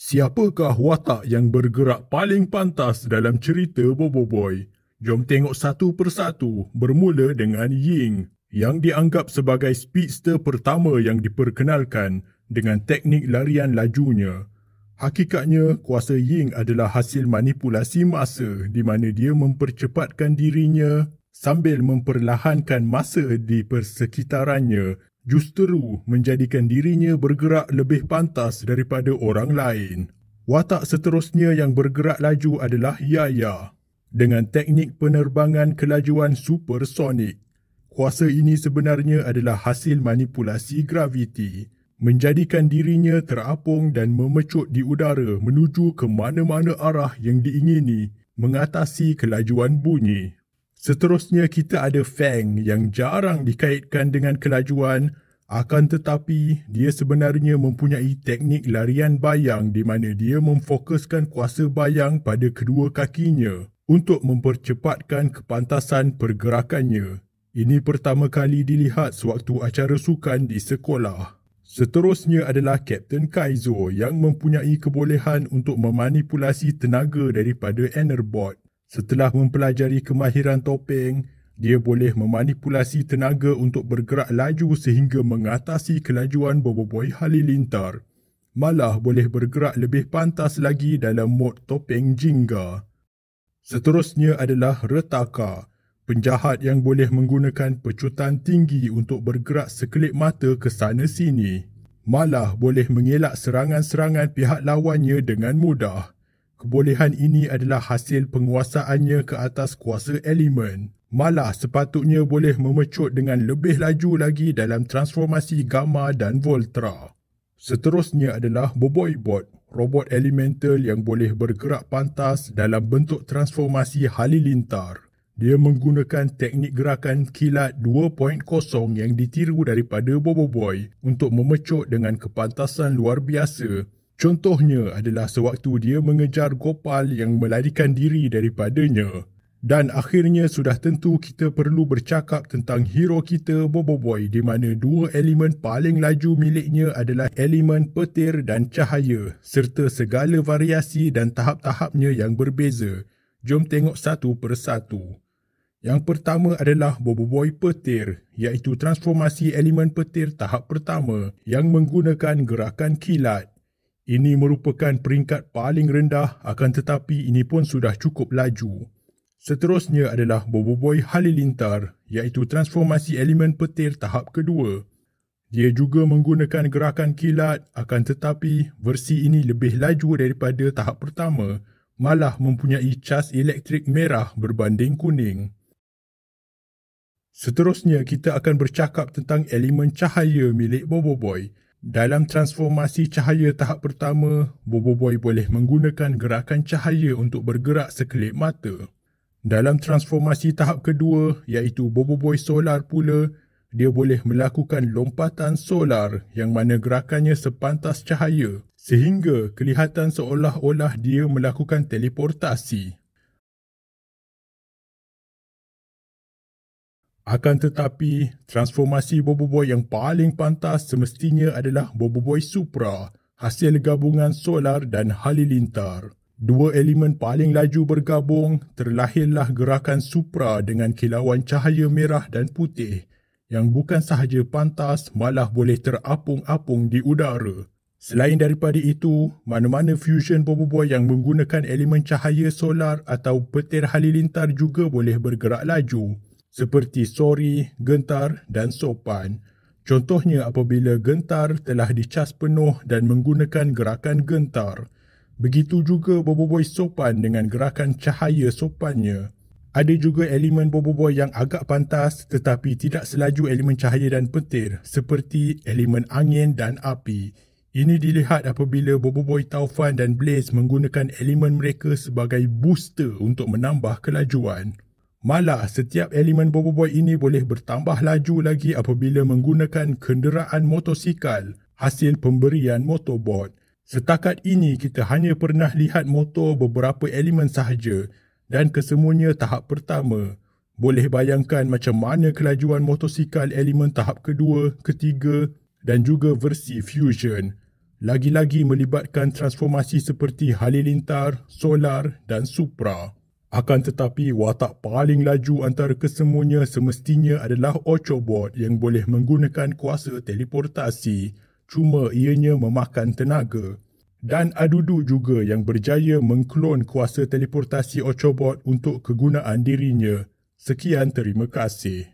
Siapakah watak yang bergerak paling pantas dalam cerita Bobo Boy? Jom tengok satu persatu, bermula dengan Ying, yang dianggap sebagai speedster pertama yang diperkenalkan dengan teknik larian lajunya. Hakikatnya, kuasa Ying adalah hasil manipulasi masa di mana dia mempercepatkan dirinya sambil memperlahankan masa di persekitarannya, justru menjadikan dirinya bergerak lebih pantas daripada orang lain. Watak seterusnya yang bergerak laju adalah Yaya, dengan teknik penerbangan kelajuan supersonik. Kuasa ini sebenarnya adalah hasil manipulasi graviti, menjadikan dirinya terapung dan memecut di udara menuju ke mana-mana arah yang diingini mengatasi kelajuan bunyi. Seterusnya kita ada Fang yang jarang dikaitkan dengan kelajuan, akan tetapi dia sebenarnya mempunyai teknik larian bayang di mana dia memfokuskan kuasa bayang pada kedua kakinya untuk mempercepatkan kepantasan pergerakannya. Ini pertama kali dilihat sewaktu acara sukan di sekolah. Seterusnya adalah Kapten Kaizo yang mempunyai kebolehan untuk memanipulasi tenaga daripada Enerbot. Setelah mempelajari kemahiran topeng, dia boleh memanipulasi tenaga untuk bergerak laju sehingga mengatasi kelajuan Bobo Boy Halilintar. Malah boleh bergerak lebih pantas lagi dalam mod topeng Jingga. Seterusnya adalah Retaka, penjahat yang boleh menggunakan pecutan tinggi untuk bergerak sekelip mata ke sana sini. Malah boleh mengelak serangan-serangan pihak lawannya dengan mudah. Kebolehan ini adalah hasil penguasaannya ke atas kuasa elemen. Malah sepatutnya boleh memecut dengan lebih laju lagi dalam transformasi Gamma dan Voltra. Seterusnya adalah Boboibot, robot elemental yang boleh bergerak pantas dalam bentuk transformasi Halilintar. Dia menggunakan teknik gerakan kilat 2.0 yang ditiru daripada Bobo Boy untuk memecut dengan kepantasan luar biasa. Contohnya adalah sewaktu dia mengejar Gopal yang melarikan diri daripadanya. Dan akhirnya sudah tentu kita perlu bercakap tentang hero kita Bobo Boy di mana dua elemen paling laju miliknya adalah elemen petir dan cahaya serta segala variasi dan tahap-tahapnya yang berbeza. Jom tengok satu persatu. Yang pertama adalah Bobo Boy Petir, iaitu transformasi elemen petir tahap pertama yang menggunakan gerakan kilat. Ini merupakan peringkat paling rendah, akan tetapi ini pun sudah cukup laju. Seterusnya adalah Bobo Boy Halilintar, iaitu transformasi elemen petir tahap kedua. Dia juga menggunakan gerakan kilat, akan tetapi versi ini lebih laju daripada tahap pertama, malah mempunyai cas elektrik merah berbanding kuning. Seterusnya kita akan bercakap tentang elemen cahaya milik Bobo Boy. Dalam transformasi cahaya tahap pertama, Bobo Boy boleh menggunakan gerakan cahaya untuk bergerak sekelip mata. Dalam transformasi tahap kedua, iaitu Bobo Boy Solar pula, dia boleh melakukan lompatan solar yang mana gerakannya sepantas cahaya, sehingga kelihatan seolah-olah dia melakukan teleportasi. Akan tetapi, transformasi Bobo Boy yang paling pantas semestinya adalah Bobo Boy Supra, hasil gabungan solar dan halilintar. Dua elemen paling laju bergabung, terlahirlah gerakan Supra dengan kilauan cahaya merah dan putih, yang bukan sahaja pantas, malah boleh terapung-apung di udara. Selain daripada itu, mana-mana fusion Bobo Boy yang menggunakan elemen cahaya solar atau petir halilintar juga boleh bergerak laju, seperti Sori, Gentar dan Sopan. Contohnya apabila Gentar telah dicas penuh dan menggunakan gerakan Gentar. Begitu juga Bobo Boy Sopan dengan gerakan cahaya sopannya. Ada juga elemen Bobo Boy yang agak pantas tetapi tidak selaju elemen cahaya dan petir, seperti elemen angin dan api. Ini dilihat apabila Bobo Boy Taufan dan Blaze menggunakan elemen mereka sebagai booster untuk menambah kelajuan. Malah, setiap elemen Bobo Boy ini boleh bertambah laju lagi apabila menggunakan kenderaan motosikal, hasil pemberian Motobot. Setakat ini, kita hanya pernah lihat motor beberapa elemen sahaja dan kesemuanya tahap pertama. Boleh bayangkan macam mana kelajuan motosikal elemen tahap kedua, ketiga dan juga versi Fusion. lagi-lagi melibatkan transformasi seperti halilintar, solar dan Supra. Akan tetapi, watak paling laju antara kesemuanya semestinya adalah Ocobot yang boleh menggunakan kuasa teleportasi, cuma ianya memakan tenaga. Dan Adudu juga yang berjaya mengklon kuasa teleportasi Ocobot untuk kegunaan dirinya. Sekian, terima kasih.